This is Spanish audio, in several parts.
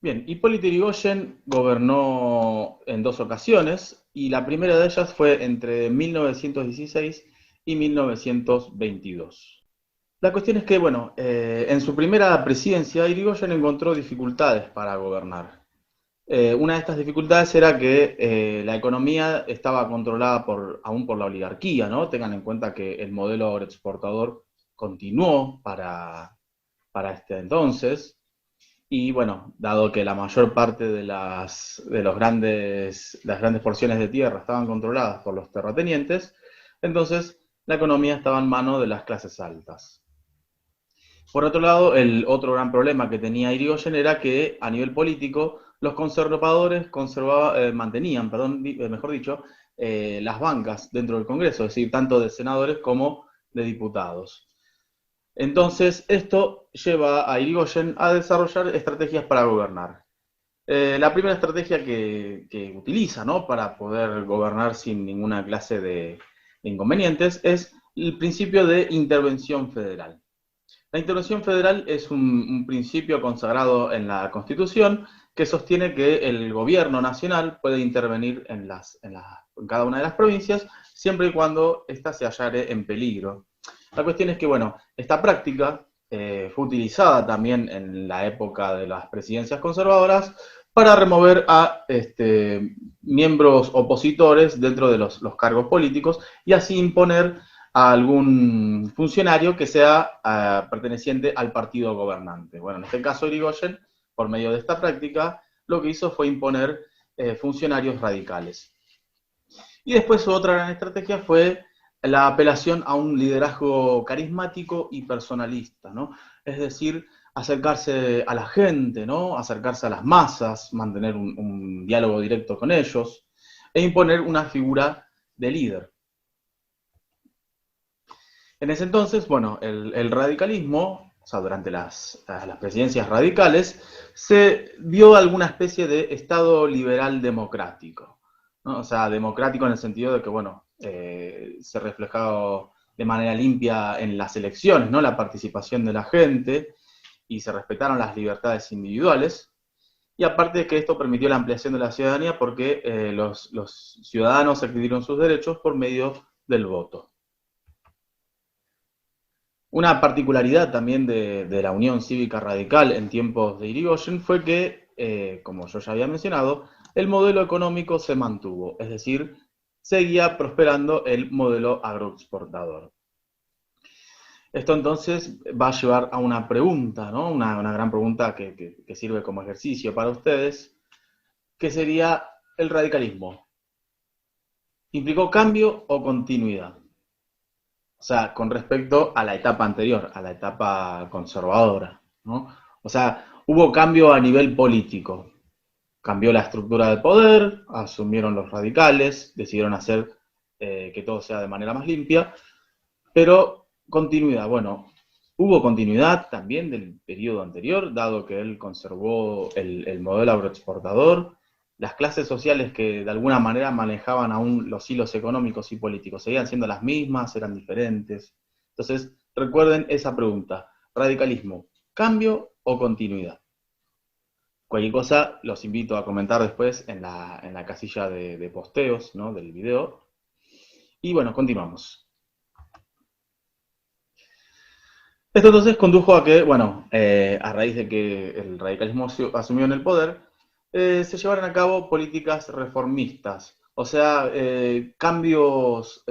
Bien, Hipólito Yrigoyen gobernó en dos ocasiones y la primera de ellas fue entre 1916 y 1922. La cuestión es que, bueno, en su primera presidencia, Irigoyen encontró dificultades para gobernar. Una de estas dificultades era que la economía estaba controlada aún por la oligarquía, ¿no? Tengan en cuenta que el modelo agroexportador continuó para este entonces. Y bueno, dado que la mayor parte las grandes porciones de tierra estaban controladas por los terratenientes, entonces la economía estaba en manos de las clases altas. Por otro lado, el otro gran problema que tenía Irigoyen era que a nivel político los conservadores mantenían, mejor dicho, las bancas dentro del Congreso, es decir, tanto de senadores como de diputados. Entonces, esto lleva a Irigoyen a desarrollar estrategias para gobernar. La primera estrategia que utiliza, ¿no?, para poder gobernar sin ninguna clase de inconvenientes es el principio de intervención federal. La intervención federal es un principio consagrado en la Constitución que sostiene que el gobierno nacional puede intervenir en cada una de las provincias siempre y cuando ésta se hallare en peligro. La cuestión es que, bueno, esta práctica fue utilizada también en la época de las presidencias conservadoras para remover a miembros opositores dentro de los cargos políticos y así imponer a algún funcionario que sea perteneciente al partido gobernante. Bueno, en este caso Irigoyen, por medio de esta práctica, lo que hizo fue imponer funcionarios radicales. Y después otra gran estrategia fue la apelación a un liderazgo carismático y personalista, ¿no? Es decir, acercarse a la gente, ¿no? Acercarse a las masas, mantener un diálogo directo con ellos e imponer una figura de líder. En ese entonces, bueno, el radicalismo, o sea, durante las presidencias radicales, se dio alguna especie de Estado liberal democrático, ¿no? O sea, democrático en el sentido de que, bueno, se reflejaba de manera limpia en las elecciones, ¿no?, la participación de la gente y se respetaron las libertades individuales. Y aparte de que esto permitió la ampliación de la ciudadanía porque los ciudadanos adquirieron sus derechos por medio del voto. Una particularidad también de la Unión Cívica Radical en tiempos de Irigoyen fue que, como yo ya había mencionado, el modelo económico se mantuvo, es decir, seguía prosperando el modelo agroexportador. Esto entonces va a llevar a una pregunta, ¿no? Una gran pregunta que sirve como ejercicio para ustedes, que sería el radicalismo. ¿Implicó cambio o continuidad? O sea, con respecto a la etapa anterior, a la etapa conservadora, ¿no? O sea, hubo cambio a nivel político. Cambió la estructura del poder, asumieron los radicales, decidieron hacer que todo sea de manera más limpia, pero continuidad, bueno, hubo continuidad también del periodo anterior, dado que él conservó el modelo agroexportador, las clases sociales que de alguna manera manejaban aún los hilos económicos y políticos, seguían siendo las mismas, eran diferentes. Entonces, recuerden esa pregunta, radicalismo, ¿cambio o continuidad? Cualquier cosa los invito a comentar después en la casilla de posteos, ¿no?, del video. Y bueno, continuamos. Esto entonces condujo a que, bueno, a raíz de que el radicalismo asumió en el poder, se llevaron a cabo políticas reformistas, o sea, cambios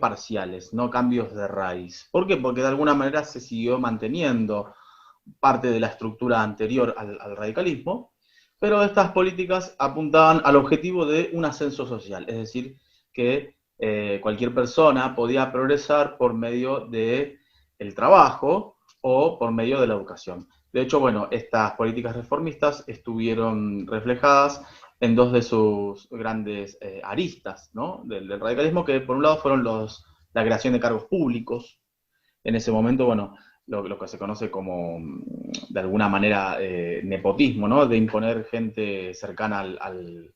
parciales, no cambios de raíz. ¿Por qué? Porque de alguna manera se siguió manteniendo parte de la estructura anterior al radicalismo, pero estas políticas apuntaban al objetivo de un ascenso social, es decir, que cualquier persona podía progresar por medio de el trabajo o por medio de la educación. De hecho, bueno, estas políticas reformistas estuvieron reflejadas en dos de sus grandes aristas, ¿no?, del radicalismo, que por un lado fueron la creación de cargos públicos. En ese momento, bueno, lo que se conoce como, de alguna manera, nepotismo, ¿no?, de imponer gente cercana al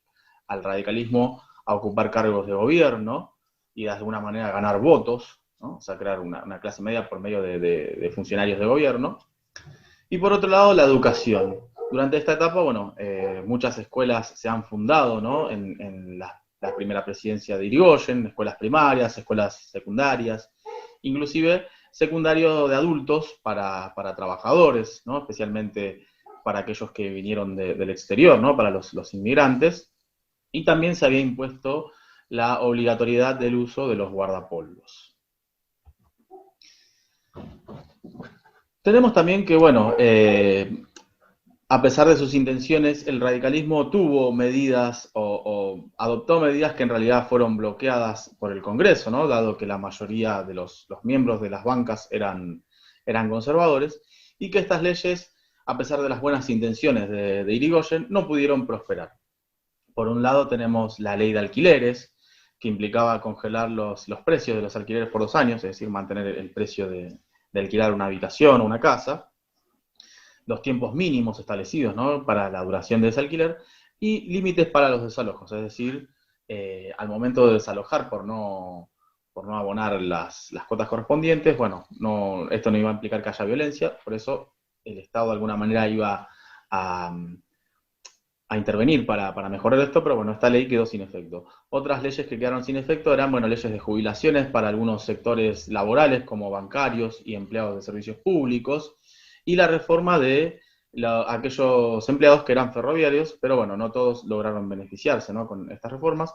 radicalismo a ocupar cargos de gobierno y de alguna manera ganar votos, ¿no? O sea, crear una clase media por medio de funcionarios de gobierno. Y por otro lado, la educación. Durante esta etapa, bueno, muchas escuelas se han fundado, ¿no? En la primera presidencia de Irigoyen, escuelas primarias, escuelas secundarias, inclusive secundario de adultos para trabajadores, ¿no? Especialmente para aquellos que vinieron del exterior, ¿no? Para los inmigrantes. Y también se había impuesto la obligatoriedad del uso de los guardapolvos. Tenemos también que, bueno, a pesar de sus intenciones, el radicalismo tuvo medidas o adoptó medidas que en realidad fueron bloqueadas por el Congreso, ¿no? Dado que la mayoría de los miembros de las bancas eran conservadores, y que estas leyes, a pesar de las buenas intenciones de Irigoyen, no pudieron prosperar. Por un lado tenemos la ley de alquileres, que implicaba congelar los precios de los alquileres por 2 años, es decir, mantener el precio de alquilar una habitación o una casa, los tiempos mínimos establecidos, ¿no? Para la duración de ese alquiler, y límites para los desalojos, es decir, al momento de desalojar por no abonar las cuotas correspondientes, bueno, esto no iba a implicar que haya violencia, por eso el Estado de alguna manera iba a intervenir para mejorar esto, pero bueno, esta ley quedó sin efecto. Otras leyes que quedaron sin efecto eran, bueno, leyes de jubilaciones para algunos sectores laborales, como bancarios y empleados de servicios públicos, y la reforma de aquellos empleados que eran ferroviarios, pero bueno, no todos lograron beneficiarse, ¿no? Con estas reformas.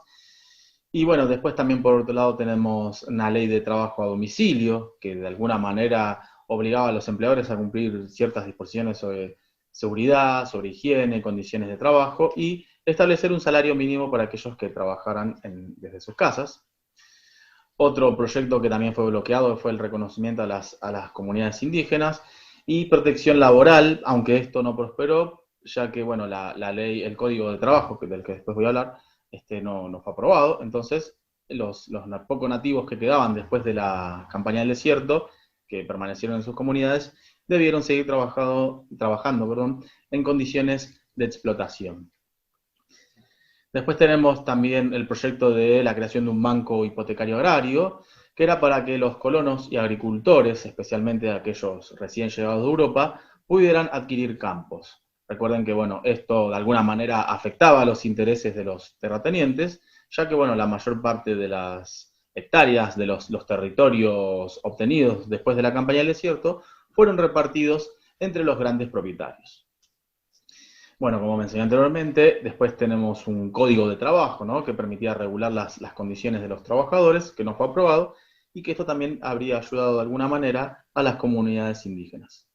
Y bueno, después también por otro lado tenemos una ley de trabajo a domicilio, que de alguna manera obligaba a los empleadores a cumplir ciertas disposiciones sobre seguridad, sobre higiene, condiciones de trabajo, y establecer un salario mínimo para aquellos que trabajaran desde sus casas. Otro proyecto que también fue bloqueado fue el reconocimiento a las comunidades indígenas y protección laboral, aunque esto no prosperó, ya que, bueno, la ley, el Código de Trabajo, del que después voy a hablar, no fue aprobado. Entonces, los poco nativos que quedaban después de la campaña del desierto, que permanecieron en sus comunidades, debieron seguir trabajando en condiciones de explotación. Después tenemos también el proyecto de la creación de un banco hipotecario agrario, que era para que los colonos y agricultores, especialmente aquellos recién llegados de Europa, pudieran adquirir campos. Recuerden que, bueno, esto de alguna manera afectaba a los intereses de los terratenientes, ya que, bueno, la mayor parte de las hectáreas de los territorios obtenidos después de la campaña del desierto fueron repartidos entre los grandes propietarios. Bueno, como mencioné anteriormente, después tenemos un código de trabajo, ¿no? Que permitía regular las condiciones de los trabajadores, que no fue aprobado, y que esto también habría ayudado de alguna manera a las comunidades indígenas.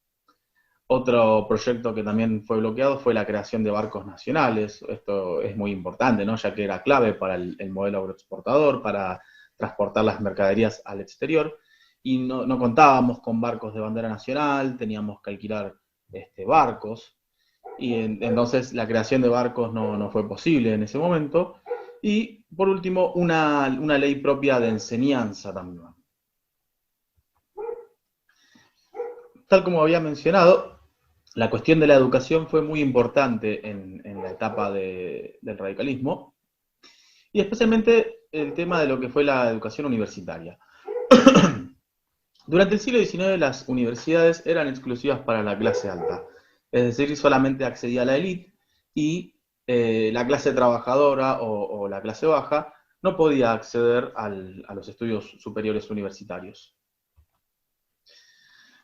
Otro proyecto que también fue bloqueado fue la creación de barcos nacionales. Esto es muy importante, ¿no? Ya que era clave para el modelo agroexportador, para transportar las mercaderías al exterior, y no contábamos con barcos de bandera nacional, teníamos que alquilar barcos, y entonces la creación de barcos no fue posible en ese momento. Y por último, una ley propia de enseñanza también. Tal como había mencionado, la cuestión de la educación fue muy importante en la etapa del radicalismo, y especialmente el tema de lo que fue la educación universitaria. Durante el siglo XIX las universidades eran exclusivas para la clase alta, es decir, solamente accedía a la élite, y la clase trabajadora o la clase baja no podía acceder a los estudios superiores universitarios.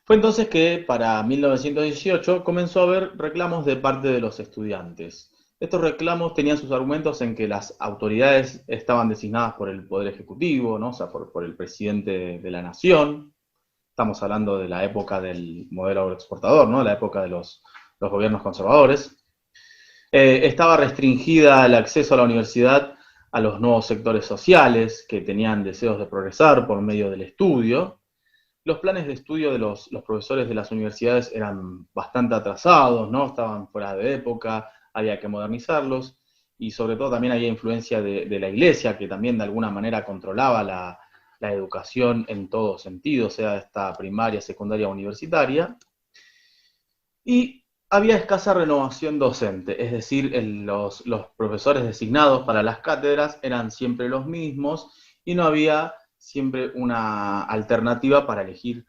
Fue entonces que para 1918 comenzó a haber reclamos de parte de los estudiantes. Estos reclamos tenían sus argumentos en que las autoridades estaban designadas por el Poder Ejecutivo, ¿no? O sea, por el presidente de la nación. Estamos hablando de la época del modelo agroexportador, ¿no? La época de los gobiernos conservadores. Estaba restringida el acceso a la universidad a los nuevos sectores sociales que tenían deseos de progresar por medio del estudio. Los planes de estudio de los profesores de las universidades eran bastante atrasados, ¿no? Estaban fuera de época, había que modernizarlos, y sobre todo también había influencia de la iglesia, que también de alguna manera controlaba la educación en todo sentido, sea esta primaria, secundaria o universitaria. Y había escasa renovación docente, es decir, los profesores designados para las cátedras eran siempre los mismos, y no había siempre una alternativa para elegir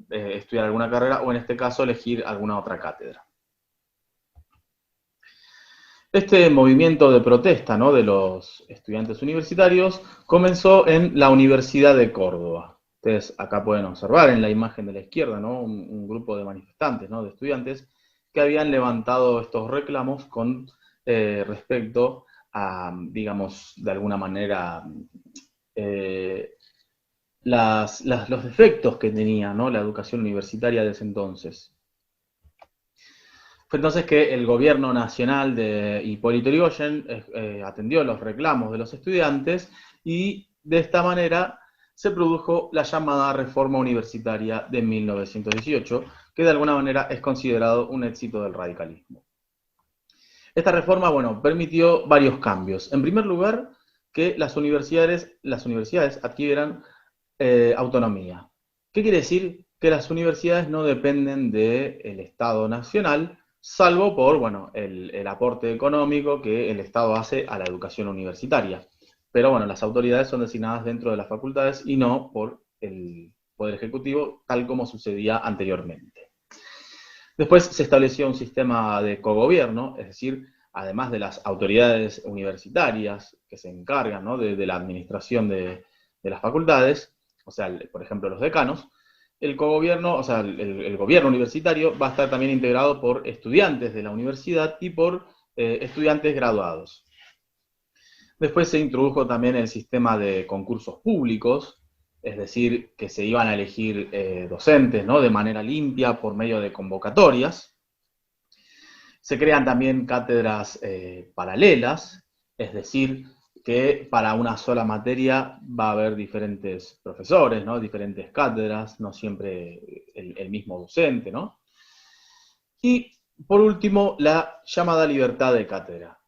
estudiar alguna carrera o en este caso elegir alguna otra cátedra. Este movimiento de protesta, ¿no?, de los estudiantes universitarios comenzó en la Universidad de Córdoba. Ustedes acá pueden observar en la imagen de la izquierda, ¿no?, un grupo de manifestantes, ¿no?, de estudiantes que habían levantado estos reclamos con respecto a, digamos, de alguna manera, los defectos que tenía, ¿no?, la educación universitaria de ese entonces. Fue entonces que el gobierno nacional de Hipólito Yrigoyen atendió los reclamos de los estudiantes y de esta manera se produjo la llamada Reforma Universitaria de 1918, que de alguna manera es considerado un éxito del radicalismo. Esta reforma, bueno, permitió varios cambios. En primer lugar, que las universidades adquieran autonomía. ¿Qué quiere decir? Que las universidades no dependen del Estado nacional, salvo por, bueno, el aporte económico que el Estado hace a la educación universitaria. Pero bueno, las autoridades son designadas dentro de las facultades y no por el Poder Ejecutivo, tal como sucedía anteriormente. Después se estableció un sistema de cogobierno, es decir, además de las autoridades universitarias que se encargan, ¿no?, de la administración de las facultades, o sea, por ejemplo, los decanos, el cogobierno, o sea, el gobierno universitario va a estar también integrado por estudiantes de la universidad y por estudiantes graduados. Después se introdujo también el sistema de concursos públicos, es decir, que se iban a elegir docentes, ¿no?, de manera limpia por medio de convocatorias. Se crean también cátedras paralelas, es decir, que para una sola materia va a haber diferentes profesores, ¿no?, diferentes cátedras, no siempre el mismo docente, ¿no? Y por último, la llamada libertad de cátedra.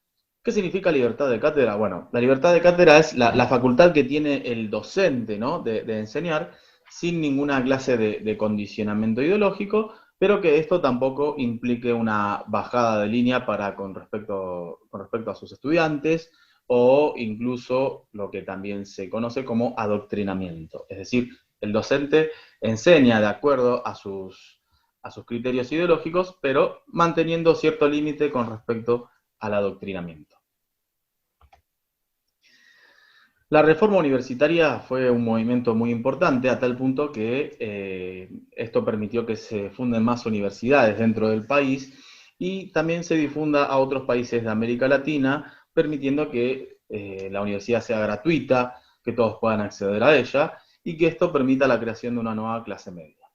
¿Qué significa libertad de cátedra? Bueno, la libertad de cátedra es la facultad que tiene el docente, ¿no?, de enseñar sin ninguna clase de condicionamiento ideológico, pero que esto tampoco implique una bajada de línea con respecto a sus estudiantes, o incluso lo que también se conoce como adoctrinamiento. Es decir, el docente enseña de acuerdo a sus criterios ideológicos, pero manteniendo cierto límite con respecto al adoctrinamiento. La reforma universitaria fue un movimiento muy importante a tal punto que esto permitió que se funden más universidades dentro del país y también se difunda a otros países de América Latina, permitiendo que la universidad sea gratuita, que todos puedan acceder a ella y que esto permita la creación de una nueva clase media.